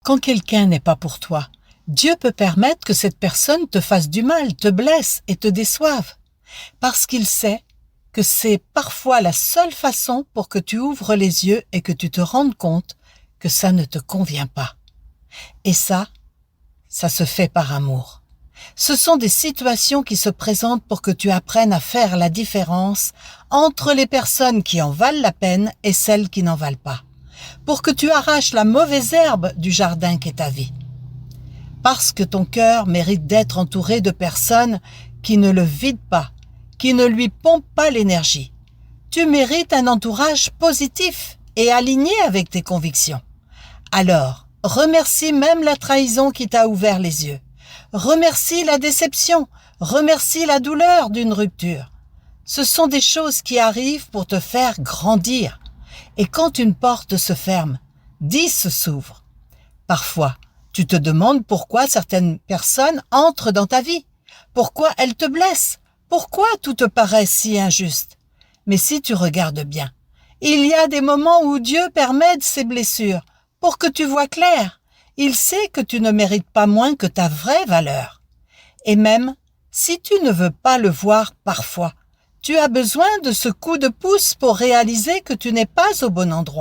Quand quelqu'un n'est pas pour toi, Dieu peut permettre que cette personne te fasse du mal, te blesse et te déçoive, parce qu'il sait que c'est parfois la seule façon pour que tu ouvres les yeux et que tu te rendes compte que ça ne te convient pas. Et ça se fait par amour. Ce sont des situations qui se présentent pour que tu apprennes à faire la différence entre les personnes qui en valent la peine et celles qui n'en valent pas, pour que tu arraches la mauvaise herbe du jardin qu'est ta vie. Parce que ton cœur mérite d'être entouré de personnes qui ne le vident pas, qui ne lui pompent pas l'énergie. Tu mérites un entourage positif et aligné avec tes convictions. Alors, remercie même la trahison qui t'a ouvert les yeux. Remercie la déception, remercie la douleur d'une rupture. Ce sont des choses qui arrivent pour te faire grandir. Et quand une porte se ferme, 10 s'ouvrent. Parfois, tu te demandes pourquoi certaines personnes entrent dans ta vie, pourquoi elles te blessent, pourquoi tout te paraît si injuste. Mais si tu regardes bien, il y a des moments où Dieu permet ces blessures pour que tu vois clair. Il sait que tu ne mérites pas moins que ta vraie valeur. Et même si tu ne veux pas le voir parfois, tu as besoin de ce coup de pouce pour réaliser que tu n'es pas au bon endroit.